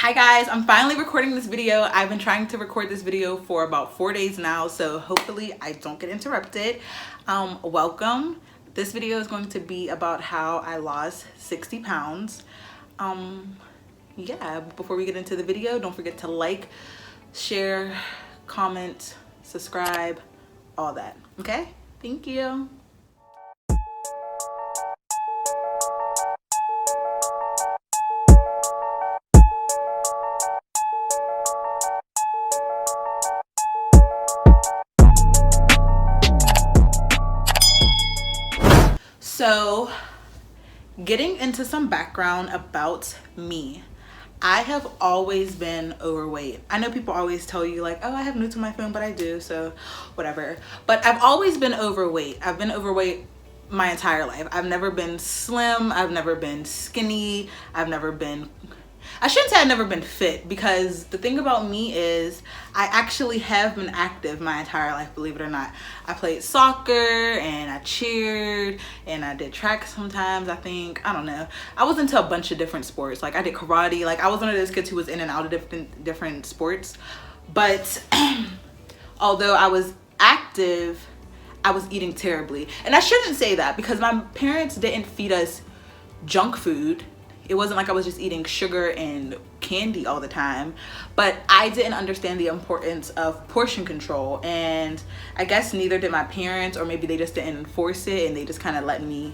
Hi guys, I'm finally recording this video. I've been trying to record this video for about 4 days now, so hopefully I don't get interrupted. Welcome. This video is going to be about how I lost 60 pounds. Yeah, before we get into the video, don't forget to like, share, comment, subscribe, all that, okay? Thank you. So, getting into some background about me. I have always been overweight. I know people always tell you like, oh, I have new to my phone, but I do, so whatever. But I've always been overweight. I've been overweight my entire life. I've never been slim. I've never been skinny. I shouldn't say I've never been fit, because the thing about me is I actually have been active my entire life, believe it or not. I played soccer and I cheered and I did track sometimes, I don't know. I was into a bunch of different sports. Like I did karate. Like I was one of those kids who was in and out of different sports. But although I was active, I was eating terribly. And I shouldn't say that, because my parents didn't feed us junk food. It wasn't like I was just eating sugar and candy all the time, but I didn't understand the importance of portion control, and I guess neither did my parents, or maybe they just didn't enforce it and they just kind of let me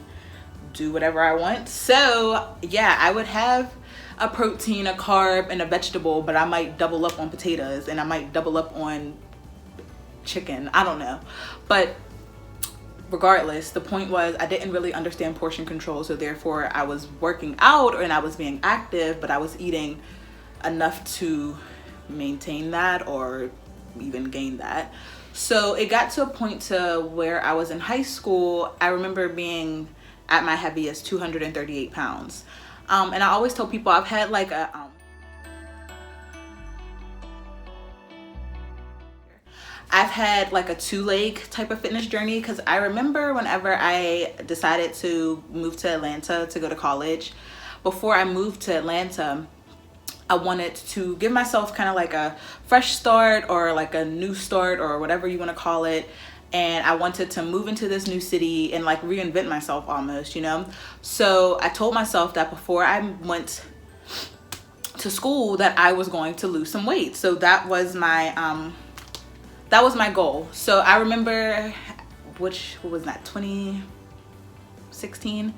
do whatever I want. So yeah, I would have a protein, a carb, and a vegetable, but I might double up on potatoes and I might double up on chicken. I don't know. But regardless, the point was I didn't really understand portion control, so therefore I was working out and I was being active, but I was eating enough to maintain that or even gain that. So it got to a point to where I was in high school. I remember being at my heaviest 238 pounds. And I always tell people I've had like a two-leg type of fitness journey, because I remember whenever I decided to move to Atlanta to go to college, before I moved to Atlanta, I wanted to give myself kind of like a fresh start, or like a new start, or whatever you want to call it. And I wanted to move into this new city and like reinvent myself almost, you know? So I told myself that before I went to school that I was going to lose some weight. So that was my goal. So I remember, what was that, 2016?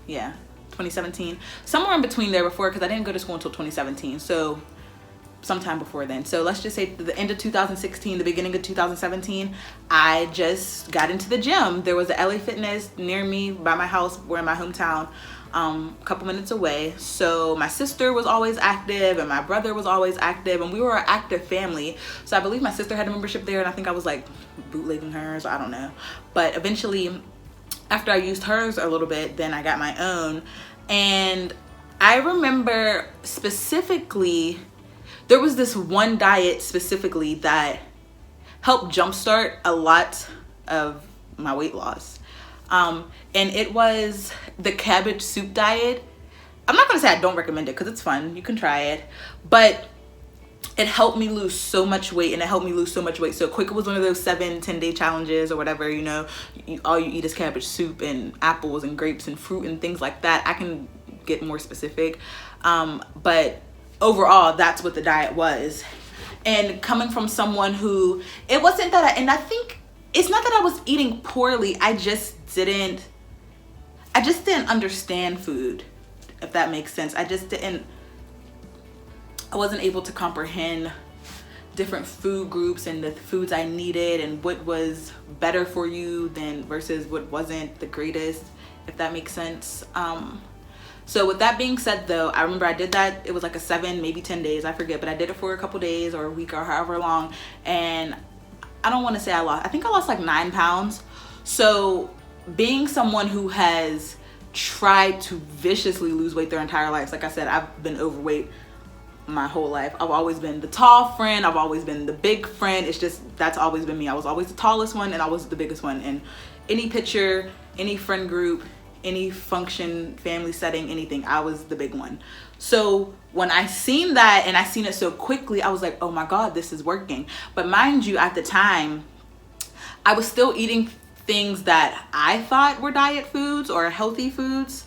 Yeah, 2017, somewhere in between there, before, because I didn't go to school until 2017, so sometime before then. So let's just say the end of 2016, the beginning of 2017, I just got into the gym. There was a LA Fitness near me by my house. We're in my hometown, a couple minutes away. So my sister was always active and my brother was always active, and we were an active family. So I believe my sister had a membership there, and I think I was like bootlegging hers, I don't know. But eventually, after I used hers a little bit, then I got my own. And I remember specifically, there was this one diet specifically that helped jumpstart a lot of my weight loss. And it was the cabbage soup diet. I'm not gonna say I don't recommend it, because it's fun, you can try it, but it helped me lose so much weight, and it helped me lose so much weight so quick. It was one of those 7-10 day challenges or whatever, you know, all you eat is cabbage soup and apples and grapes and fruit and things like that. I can get more specific, but overall that's what the diet was. And coming from someone who, it wasn't that I think it's not that I was eating poorly, I just didn't understand food, if that makes sense. I wasn't able to comprehend different food groups and the foods I needed, and what was better for you than versus what wasn't the greatest, if that makes sense. So with that being said though, I remember I did that. It was like a 7, maybe 10 days, I forget, but I did it for a couple days or a week or however long. And I don't want to say I think I lost like 9 pounds. So being someone who has tried to viciously lose weight their entire lives, like I said, I've been overweight my whole life. I've always been the tall friend. I've always been the big friend. It's just, that's always been me. I was always the tallest one and I was the biggest one. In any picture, any friend group, any function, family setting, anything. I was the big one. So when I seen that and I seen it so quickly, I was like, oh my God, this is working. But mind you, at the time, I was still eating things that I thought were diet foods or healthy foods,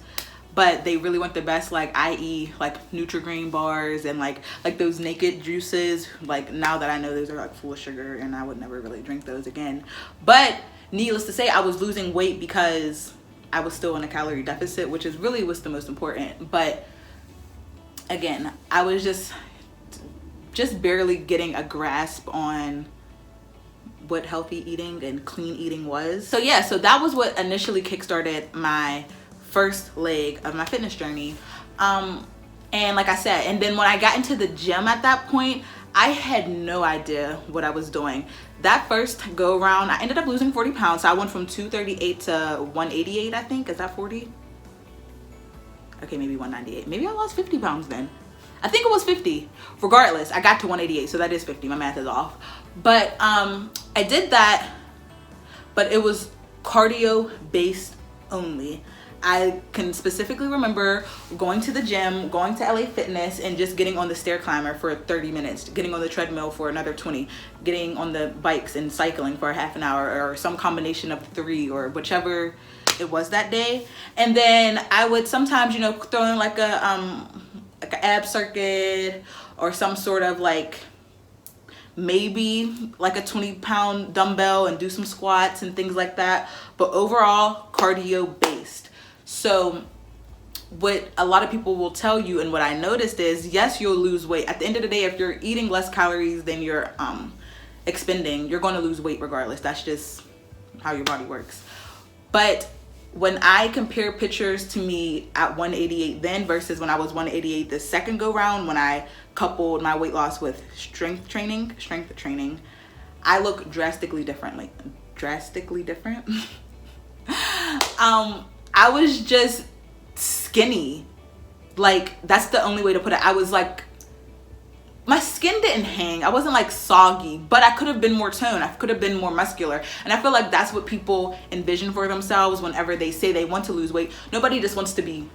but they really weren't the best, like i.e. like Nutri-Grain bars and like those Naked juices. Like now that I know those are like full of sugar and I would never really drink those again. But needless to say, I was losing weight because I was still in a calorie deficit, which is really what's the most important. But again, I was just barely getting a grasp on what healthy eating and clean eating was. So yeah, so that was what initially kickstarted my first leg of my fitness journey. And like I said, and then when I got into the gym at that point, I had no idea what I was doing. That first go around, I ended up losing 40 pounds. So I went from 238 to 188, I think. Is that 40? Okay, maybe 198. Maybe I lost 50 pounds then. I think it was 50. Regardless, I got to 188, so that is 50. My math is off. But I did that, but it was cardio based only. I can specifically remember going to the gym, going to LA Fitness, and just getting on the stair climber for 30 minutes, getting on the treadmill for another 20, getting on the bikes and cycling for a half an hour, or some combination of 3, or whichever it was that day. And then I would sometimes, you know, throw in like an ab circuit or some sort of like maybe like a 20-pound dumbbell and do some squats and things like that. But overall, cardio based. So what a lot of people will tell you, and what I noticed is, yes, you'll lose weight. At the end of the day, if you're eating less calories than you're expending, you're going to lose weight regardless. That's just how your body works. But when I compare pictures to me at 188 then versus when I was 188 the second go round, when I coupled my weight loss with strength training, I look drastically different. I was just skinny. Like, that's the only way to put it. I was like, my skin didn't hang. I wasn't like soggy, but I could have been more toned. I could have been more muscular. And I feel like that's what people envision for themselves whenever they say they want to lose weight. Nobody just wants to be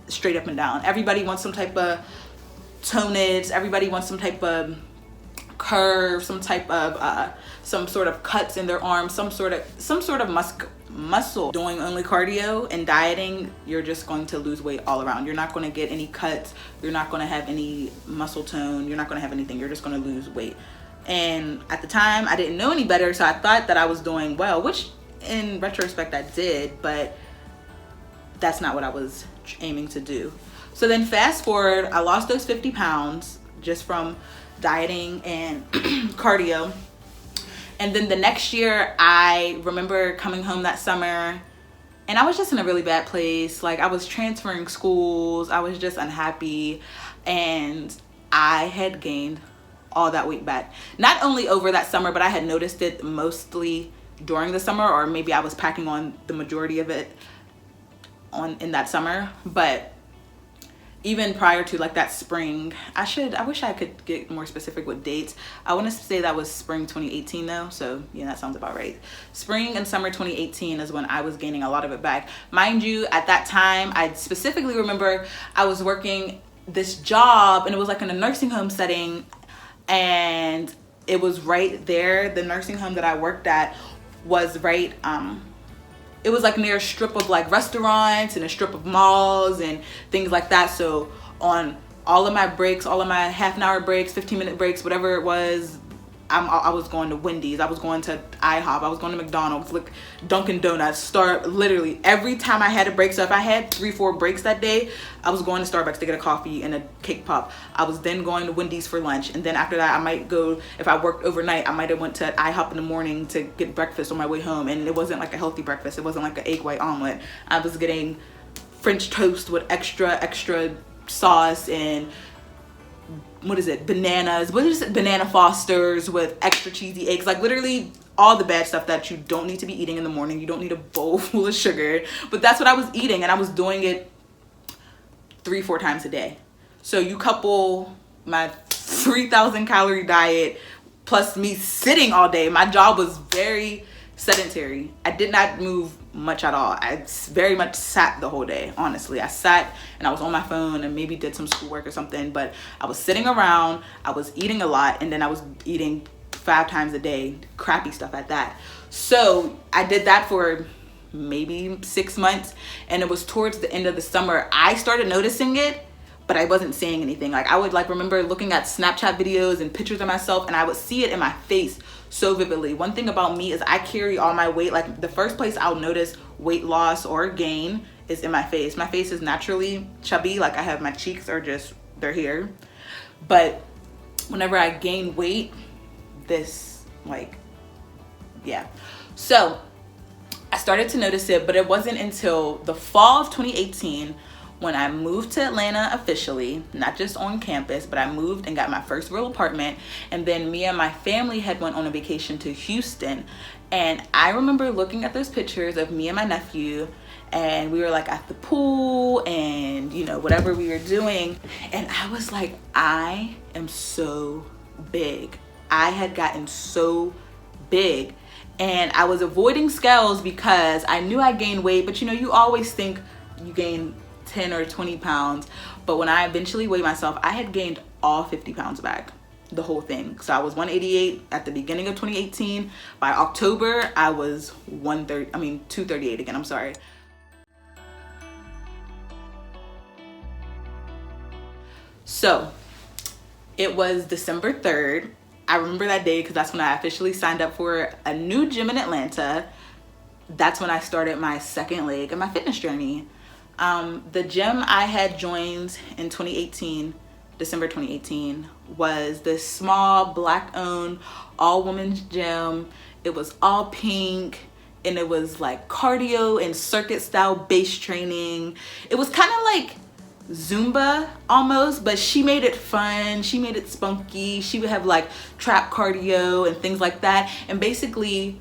straight up and down. Everybody wants some type of tonage. Everybody wants some type of curve, some type of some sort of cuts in their arms, some sort of muscle. Doing only cardio and dieting, you're just going to lose weight all around. You're not going to get any cuts. You're not going to have any muscle tone. You're not going to have anything. You're just going to lose weight. And at the time, I didn't know any better, so I thought that I was doing well, which in retrospect I did, but that's not what I was aiming to do. So then fast forward, I lost those 50 pounds just from dieting and cardio. And then the next year, I remember coming home that summer and I was just in a really bad place. Like, I was transferring schools. I was just unhappy. And I had gained all that weight back. Not only over that summer, but I had noticed it mostly during the summer, or maybe I was packing on the majority of it in that summer. But even prior to like that spring, I wish I could get more specific with dates. I want to say that was spring 2018 though. So yeah, that sounds about right. Spring and summer 2018 is when I was gaining a lot of it back. Mind you, at that time, I specifically remember I was working this job and it was like in a nursing home setting, and it was right there. The nursing home that I worked at was right, it was like near a strip of like restaurants and a strip of malls and things like that. So on all of my breaks, all of my half an hour breaks, 15-minute breaks, whatever it was, I was going to Wendy's, I was going to IHOP, I was going to McDonald's, like Dunkin' Donuts, literally every time I had a break. So if I had 3-4 breaks that day, I was going to Starbucks to get a coffee and a cake pop. I was then going to Wendy's for lunch, and then after that I might go, if I worked overnight, I might have went to IHOP in the morning to get breakfast on my way home. And it wasn't like a healthy breakfast. It wasn't like an egg white omelet. I was getting French toast with extra sauce and banana Fosters with extra cheesy eggs. Like literally all the bad stuff that you don't need to be eating in the morning. You don't need a bowl full of sugar, but that's what I was eating, and I was doing it 3-4 times a day. So you couple my 3,000 calorie diet plus me sitting all day. My job was very sedentary. I did not move much at all. I very much sat the whole day, honestly. I sat and I was on my phone and maybe did some schoolwork or something, but I was sitting around, I was eating a lot, and then I was eating 5 times a day, crappy stuff at that. So I did that for maybe 6 months, and it was towards the end of the summer I started noticing it, but I wasn't saying anything. Like, I would like remember looking at Snapchat videos and pictures of myself, and I would see it in my face so vividly. One thing about me is I carry all my weight. Like, the first place I'll notice weight loss or gain is in my face. My face is naturally chubby. Like, I have my cheeks are just, they're here. But whenever I gain weight, this, like, yeah. So I started to notice it, but it wasn't until the fall of 2018 when I moved to Atlanta officially, not just on campus, but I moved and got my first real apartment. And then me and my family had went on a vacation to Houston. And I remember looking at those pictures of me and my nephew, and we were like at the pool and, you know, whatever we were doing. And I was like, I am so big. I had gotten so big, and I was avoiding scales because I knew I gained weight, but you know, you always think you gain 10 or 20 pounds. But when I eventually weighed myself, I had gained all 50 pounds back, the whole thing. So I was 188 at the beginning of 2018. By October, I was 238 again, I'm sorry. So it was December 3rd. I remember that day because that's when I officially signed up for a new gym in Atlanta. That's when I started my second leg of my fitness journey. The gym I had joined in 2018, December 2018, was this small Black-owned all-women's gym. It was all pink, and it was like cardio and circuit-style base training. It was kind of like Zumba almost, but she made it fun. She made it spunky. She would have like trap cardio and things like that. And basically,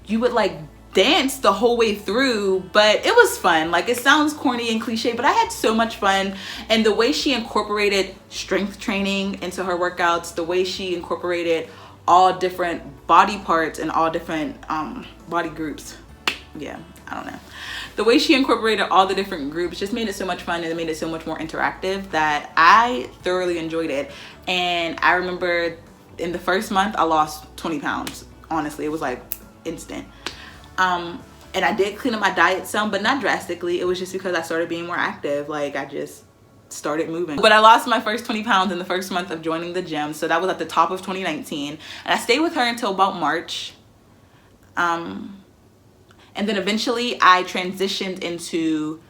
you would like dance the whole way through, but it was fun. Like, it sounds corny and cliche, but I had so much fun. And the way she incorporated strength training into her workouts, the way she incorporated all different body parts and all different body groups, yeah, I don't know, the way she incorporated all the different groups just made it so much fun, and it made it so much more interactive that I thoroughly enjoyed it. And I remember in the first month I lost 20 pounds. Honestly, it was like instant. And I did clean up my diet some, but not drastically. It was just because I started being more active. Like, I just started moving. But I lost my first 20 pounds in the first month of joining the gym. So that was at the top of 2019. And I stayed with her until about March. And then eventually I transitioned into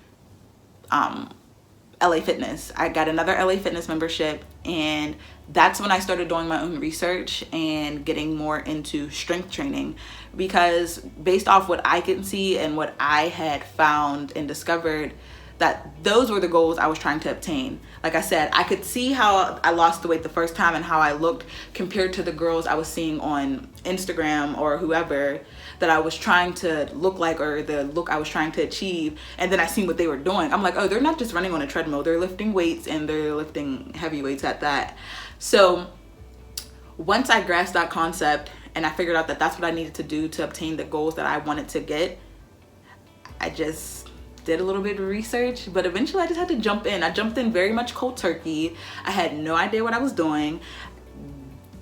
LA Fitness. I got another LA Fitness membership, and that's when I started doing my own research and getting more into strength training, because based off what I can see and what I had found and discovered, that those were the goals I was trying to obtain. Like I said, I could see how I lost the weight the first time and how I looked compared to the girls I was seeing on Instagram or whoever that I was trying to look like, or the look I was trying to achieve. And then I seen what they were doing. I'm like, oh, they're not just running on a treadmill, they're lifting weights, and they're lifting heavy weights at that. So once I grasped that concept and I figured out that that's what I needed to do to obtain the goals that I wanted to get, I just did a little bit of research, but eventually I just had to jump in. I jumped in very much cold turkey. I had no idea what I was doing.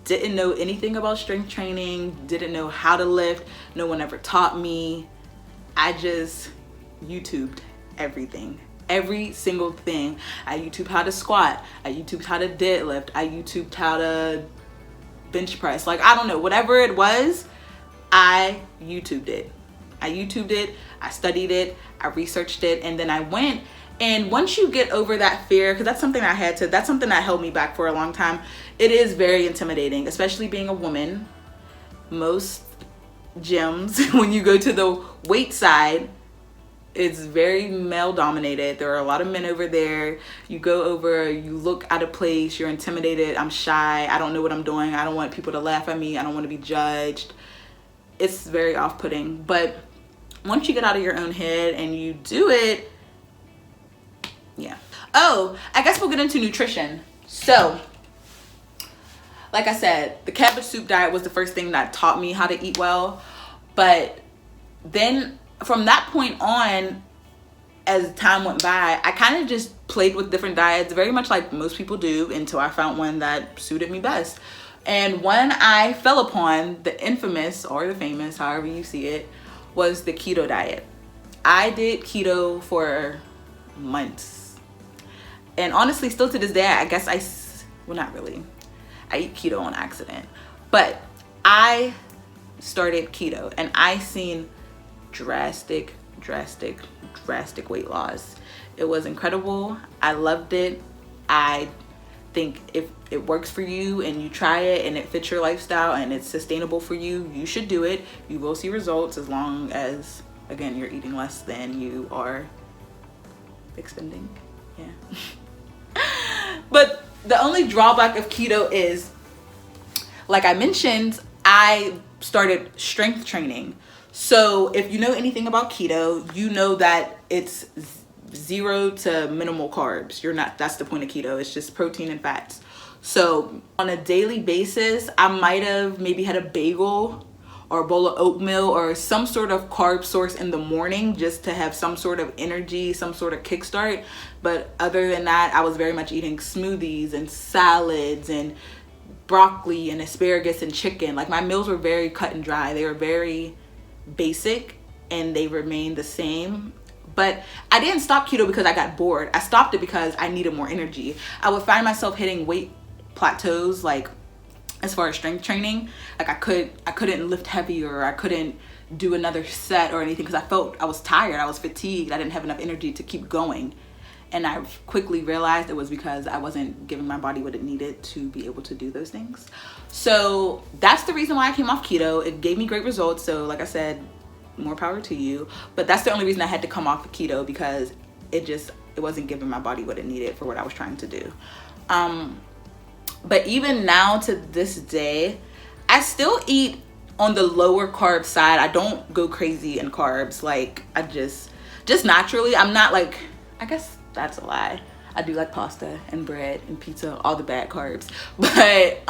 Didn't know anything about strength training, didn't know how to lift. No one ever taught me. I just YouTubed everything. Every single thing. I YouTubed how to squat. I YouTubed how to deadlift. I YouTubed how to bench press. Like, I don't know, whatever it was, I YouTubed it. I YouTubed it, I studied it, I researched it, and then I went. And once you get over that fear, because that's something that's something that held me back for a long time. It is very intimidating, especially being a woman. Most gyms, when you go to the weight side, it's very male dominated. There are a lot of men over there. You go over, you look out of place, you're intimidated. I'm shy, I don't know what I'm doing. I don't want people to laugh at me. I don't want to be judged. It's very off-putting. But once you get out of your own head and you do it, yeah. Oh, I guess we'll get into nutrition. So, like I said, the cabbage soup diet was the first thing that taught me how to eat well. But then from that point on, as time went by, I kind of just played with different diets, very much like most people do, until I found one that suited me best. And one I fell upon, the infamous or the famous, however you see it, was the keto diet. I did keto for months. And honestly, still to this day, I guess well, not really. I eat keto on accident. But I started keto and I seen drastic weight loss. It was incredible. I loved it. I think if it works for you and you try it and it fits your lifestyle and it's sustainable for you, you should do it. You will see results, as long as, again, you're eating less than you are expending. Yeah. But the only drawback of keto is, like I mentioned, I started strength training. So if you know anything about keto, you know that it's 0 to minimal carbs. That's the point of keto. It's just protein and fats. So on a daily basis, I might have maybe had a bagel or a bowl of oatmeal or some sort of carb source in the morning, just to have some sort of energy, some sort of kickstart. But other than that, I was very much eating smoothies and salads and broccoli and asparagus and chicken. Like, my meals were very cut and dry. They were very basic and they remained the same. But I didn't stop keto because I got bored. I stopped it because I needed more energy. I would find myself hitting weight plateaus, like as far as strength training. Like, I couldn't lift heavy, or I couldn't do another set or anything, because I was tired, I was fatigued, I didn't have enough energy to keep going. And I quickly realized it was because I wasn't giving my body what it needed to be able to do those things. So that's the reason why I came off keto. It gave me great results. So like I said, more power to you. But that's the only reason I had to come off of keto, because it wasn't giving my body what it needed for what I was trying to do. But even now, to this day, I still eat on the lower carb side. I don't go crazy in carbs. Like, I just naturally, I'm not like, I guess that's a lie. I do like pasta and bread and pizza, all the bad carbs. But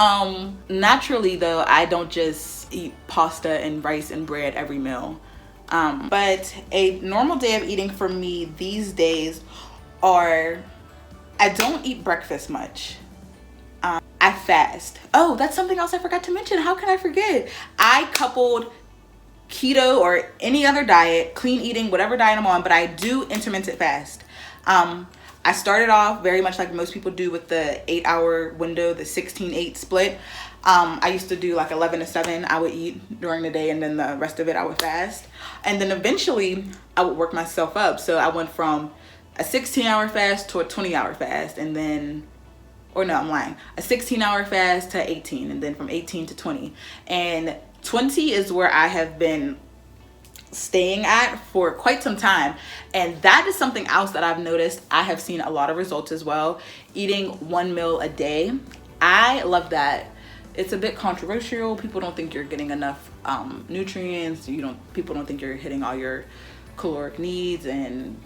naturally though, I don't just eat pasta and rice and bread every meal. But a normal day of eating for me these days I don't eat breakfast much. I fast. Oh, that's something else I forgot to mention. How can I forget? I coupled keto or any other diet, clean eating, whatever diet I'm on, but I do intermittent fast. I started off very much like most people do with the 8-hour window, the 16-8 split. I used to do like 11 to 7. I would eat during the day, and then the rest of it I would fast. And then eventually I would work myself up. So I went from a 16-hour fast to a 20-hour fast, and then, or no, I'm lying, a 16-hour fast to 18, and then from 18 to 20. And 20 is where I have been staying at for quite some time. And that is something else that I've noticed. I have seen a lot of results as well. Eating one meal a day, I love that. It's a bit controversial. People don't think you're getting enough nutrients. People don't think you're hitting all your caloric needs and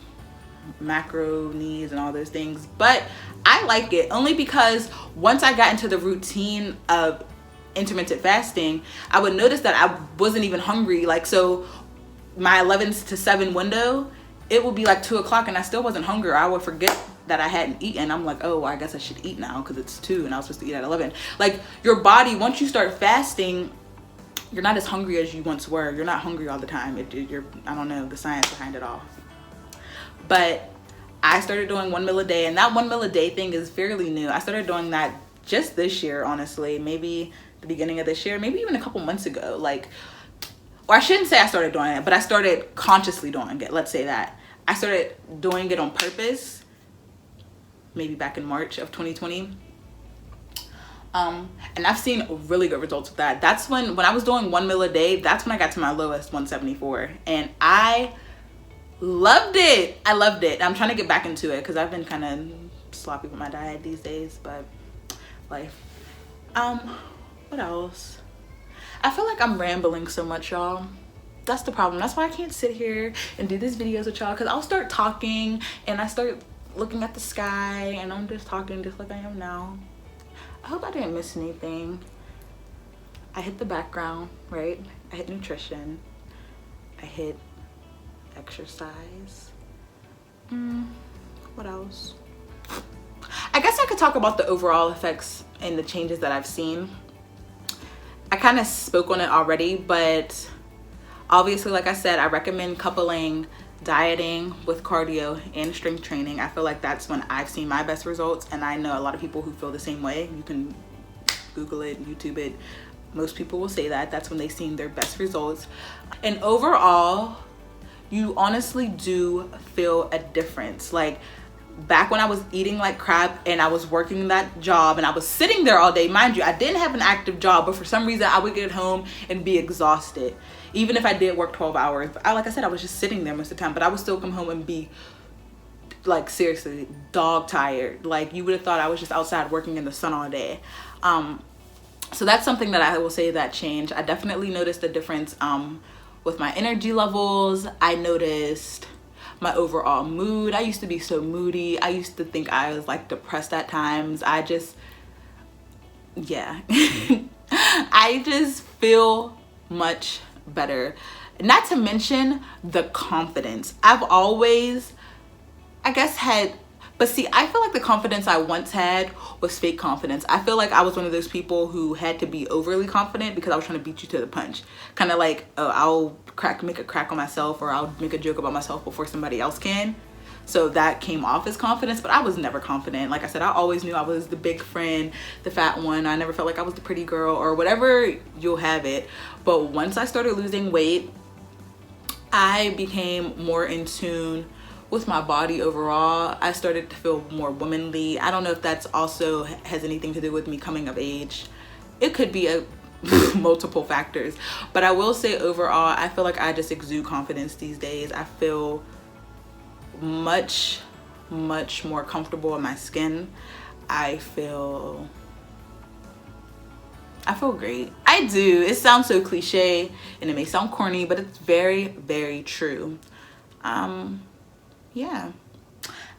macro needs and all those things. But I like it only because once I got into the routine of intermittent fasting, I would notice that I wasn't even hungry. Like, so my 11 to 7 window, it would be like 2 o'clock and I still wasn't hungry. I would forget that I hadn't eaten. I'm like, oh, I guess I should eat now because it's 2 and I was supposed to eat at 11. Like, your body, once you start fasting, you're not as hungry as you once were. You're not hungry all the time. I don't know the science behind it all. But I started doing 1 meal a day, and that 1 meal a day thing is fairly new. I started doing that just this year, honestly, maybe the beginning of this year, maybe even a couple months ago. Like, or I shouldn't say I started doing it, but I started consciously doing it. Let's say that. I started doing it on purpose, maybe back in March of 2020. And I've seen really good results with that. That's when I was doing 1 meal a day, that's when I got to my lowest 174. And I loved it. I loved it. I'm trying to get back into it because I've been kind of sloppy with my diet these days, but life. What else? I feel like I'm rambling so much, y'all. That's the problem. That's why I can't sit here and do these videos with y'all, because I'll start talking and I start looking at the sky and I'm just talking just like I am now. I hope I didn't miss anything. I hit the background, right? I hit nutrition. I hit exercise. What else? I guess I could talk about the overall effects and the changes that I've seen. I kind of spoke on it already, but obviously, like I said, I recommend coupling dieting with cardio and strength training. I feel like that's when I've seen my best results, and I know a lot of people who feel the same way. You can Google it, YouTube it. Most people will say that that's when they've seen their best results. And overall, you honestly do feel a difference. Like back when I was eating like crap and I was working that job and I was sitting there all day, mind you, I didn't have an active job, but for some reason I would get home and be exhausted. Even if I did work 12 hours, like I said, I was just sitting there most of the time, but I would still come home and be like seriously dog tired. Like you would have thought I was just outside working in the sun all day. So that's something that I will say that changed. I definitely noticed a difference with my energy levels. I noticed my overall mood. I used to be so moody. I used to think I was like depressed at times. I just I just feel much better. Not to mention the confidence. I've always, I guess, but see, I feel like the confidence I once had was fake confidence. I feel like I was one of those people who had to be overly confident because I was trying to beat you to the punch. Kind of like, oh, I'll make a crack on myself, or I'll make a joke about myself before somebody else can. So that came off as confidence, but I was never confident. Like I said, I always knew I was the big friend, the fat one. I never felt like I was the pretty girl or whatever, you'll have it. But once I started losing weight, I became more in tune with my body overall. I started to feel more womanly. I don't know if that's also has anything to do with me coming of age. It could be a multiple factors, but I will say overall, I feel like I just exude confidence these days. I feel much more comfortable in my skin. I feel great. I do. It sounds so cliche and it may sound corny, but it's very true. Yeah,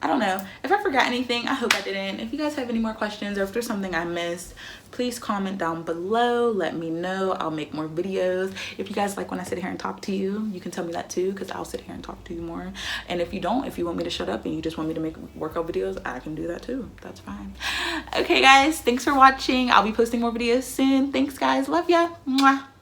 I don't know if I forgot anything. I hope I didn't. If you guys have any more questions or if there's something I missed, please comment down below. Let me know. I'll make more videos. If you guys like when I sit here and talk to you, you can tell me that too, because I'll sit here and talk to you more. And if you don't, if you want me to shut up and you just want me to make workout videos, I can do that too. That's fine. Okay guys, thanks for watching. I'll be posting more videos soon. Thanks guys, love ya. Mwah.